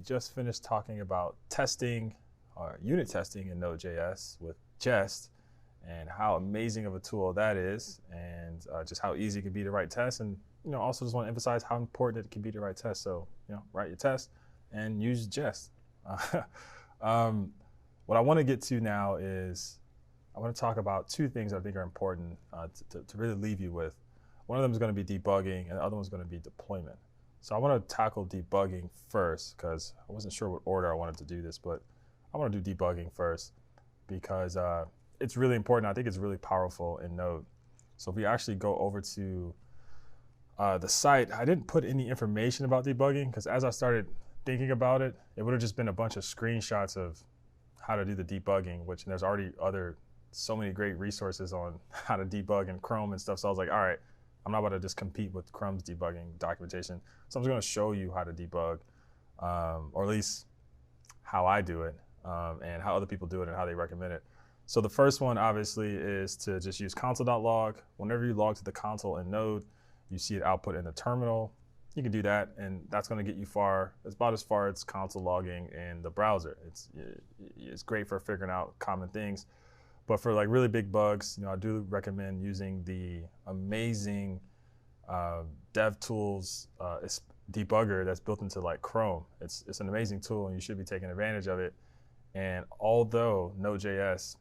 just finished talking about testing, unit testing in Node.js with Jest, and how amazing of a tool that is, and just how easy it can be to write tests. And also just want to emphasize how important it can be to write tests. So write your test and use Jest. What I want to get to now is I want to talk about two things I think are important to really leave you with. One of them is going to be debugging, and the other one is going to be deployment. So I want to tackle debugging first because I wasn't sure what order I wanted to do this, but I want to do debugging first because it's really important. I think it's really powerful in Node. So if we actually go over to the site, I didn't put any information about debugging because as I started thinking about it, it would have just been a bunch of screenshots of how to do the debugging, which there's already so many great resources on how to debug in Chrome and stuff. So I was like, all right, I'm not about to just compete with Chrome's debugging documentation. So I'm just going to show you how to debug, or at least how I do it, and how other people do it and how they recommend it. So the first one obviously is to just use console.log. Whenever you log to the console in Node, you see it output in the terminal. You can do that, and that's going to get you far. It's about as far as console logging in the browser. It's great for figuring out common things. But for like really big bugs, I do recommend using the amazing DevTools debugger that's built into like Chrome. It's an amazing tool, and you should be taking advantage of it. And although Node.js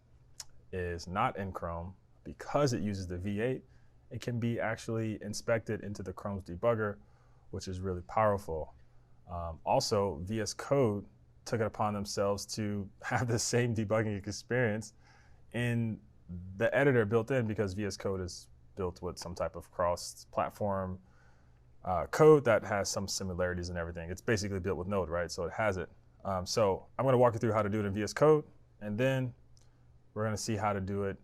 is not in Chrome, because it uses the V8, it can be actually inspected into the Chrome's debugger, which is really powerful. Also, VS Code took it upon themselves to have the same debugging experience in the editor built in, because VS Code is built with some type of cross-platform code that has some similarities and everything. It's basically built with Node, right? So it has it. So I'm going to walk you through how to do it in VS Code, and then we're going to see how to do it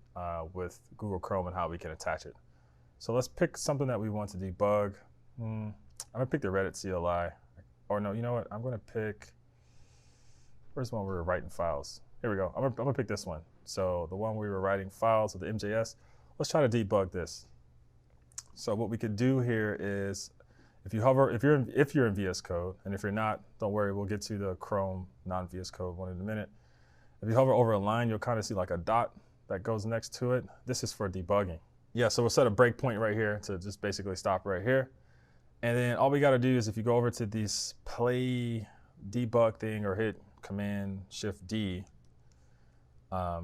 with Google Chrome and how we can attach it. So let's pick something that we want to debug. I'm going to pick the Reddit CLI. Or no, you know what? I'm going to pick, where's the one we were writing files? Here we go. I'm going to pick this one. So the one we were writing files with the MJS, let's try to debug this. So what we could do here is, if you're in VS Code, and if you're not, don't worry, we'll get to the Chrome non-VS Code one in a minute. If you hover over a line, you'll kind of see like a dot that goes next to it. This is for debugging. Yeah, so we'll set a breakpoint right here to just basically stop right here. And then all we got to do is, if you go over to this play debug thing or hit Command Shift D,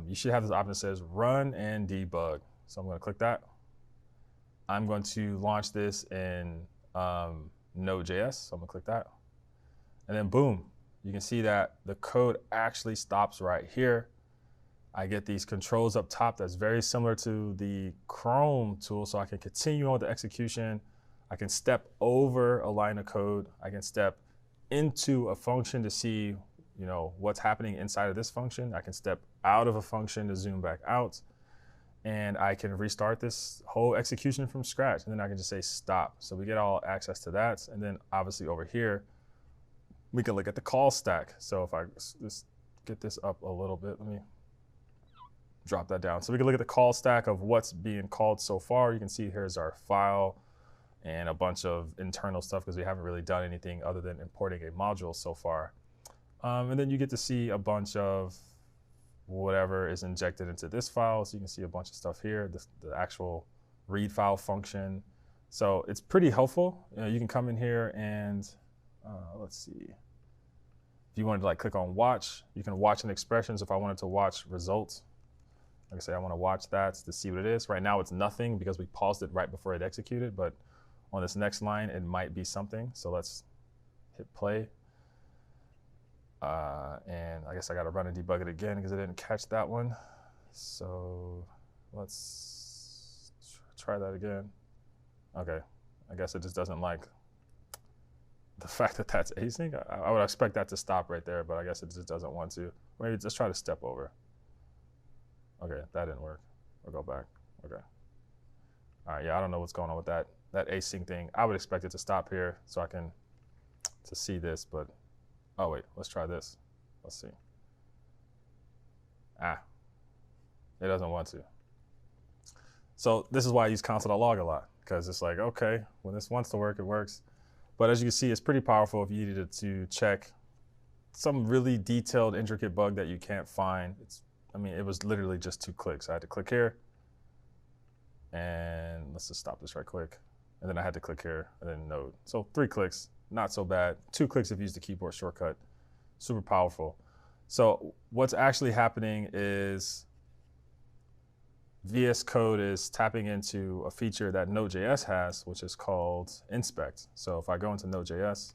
you should have this option that says run and debug. So I'm going to click that. I'm going to launch this in Node.js. So I'm going to click that. And then boom, you can see that the code actually stops right here. I get these controls up top that's very similar to the Chrome tool, so I can continue on with the execution. I can step over a line of code. I can step into a function to see what's happening inside of this function. I can step out of a function to zoom back out. And I can restart this whole execution from scratch. And then I can just say stop. So we get all access to that. And then obviously over here, we can look at the call stack. So if I just get this up a little bit, let me drop that down. So we can look at the call stack of what's being called so far. You can see here's our file and a bunch of internal stuff, because we haven't really done anything other than importing a module so far. And then you get to see a bunch of whatever is injected into this file. So you can see a bunch of stuff here, the actual read file function. So it's pretty helpful. You can come in here and let's see. If you wanted to click on watch, you can watch an expression. So if I wanted to watch results, like I say, I want to watch that to see what it is. Right now it's nothing because we paused it right before it executed, but on this next line, it might be something. So let's hit play. And I guess I got to run and debug it again because I didn't catch that one. So let's try that again. Okay, I guess it just doesn't like the fact that that's async. I would expect that to stop right there, but I guess it just doesn't want to. Maybe just try to step over. Okay, that didn't work. We'll go back. Okay. All right, yeah, I don't know what's going on with that async thing. I would expect it to stop here so I can see this, but oh wait, let's try this. Let's see. It doesn't want to. So this is why I use console.log a lot, because it's like, okay, when this wants to work, it works. But as you can see, it's pretty powerful if you needed to check some really detailed, intricate bug that you can't find. I mean, it was literally just 2 clicks. I had to click here, and let's just stop this right quick. And then I had to click here, and then node. So 3 clicks, not so bad. 2 clicks if you use the keyboard shortcut, super powerful. So what's actually happening is VS Code is tapping into a feature that Node.js has, which is called inspect. So if I go into Node.js,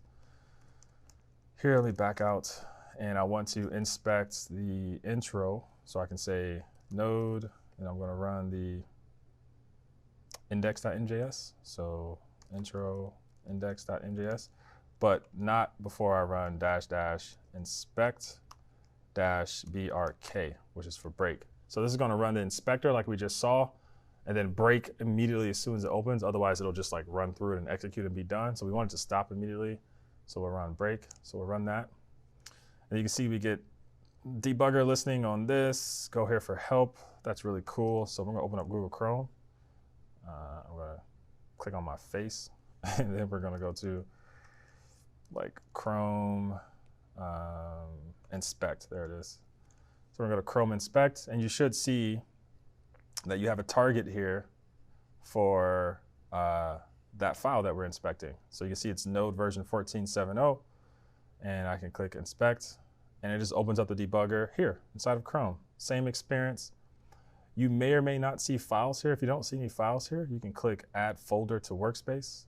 here, let me back out, and I want to inspect the intro. So I can say node, and I'm going to run the index.njs. So intro index.njs, but not before I run -- inspect -brk, which is for break. So this is going to run the inspector like we just saw, and then break immediately as soon as it opens. Otherwise, it'll just like run through it and execute and be done. So we want it to stop immediately. So we'll run break. So we'll run that. And you can see we get debugger listening on this. Go here for help. That's really cool. So we're going to open up Google Chrome. I'm going to click on my face. And then we're going to go to like Chrome inspect. There it is. So we're going to go to Chrome inspect. And you should see that you have a target here for that file that we're inspecting. So you can see it's node version 14.7.0, and I can click inspect, and it just opens up the debugger here inside of Chrome. Same experience. You may or may not see files here. If you don't see any files here, you can click add folder to workspace,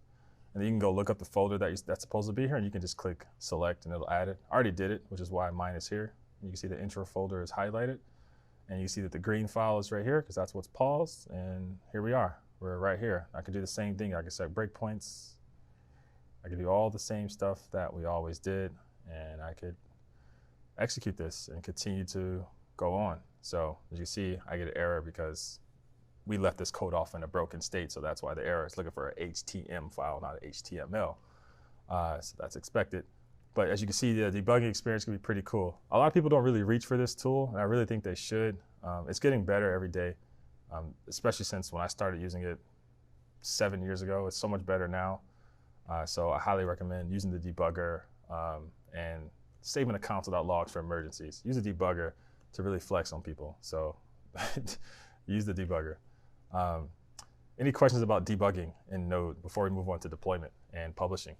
and then you can go look up the folder that's supposed to be here, and you can just click select and it'll add it. I already did it, which is why mine is here. You can see the intro folder is highlighted, and you see that the green file is right here because that's what's paused, and here we are. We're right here. I could do the same thing. I could set breakpoints. I could do all the same stuff that we always did, and I could execute this and continue to go on. So as you see, I get an error because we left this code off in a broken state, so that's why the error is looking for an HTML file, not an HTML. So that's expected. But as you can see, the debugging experience can be pretty cool. A lot of people don't really reach for this tool, and I really think they should. It's getting better every day. Especially since when I started using it 7 years ago. It's so much better now. So I highly recommend using the debugger and saving accounts without logs for emergencies. Use the debugger to really flex on people. So use the debugger. Any questions about debugging in Node before we move on to deployment and publishing?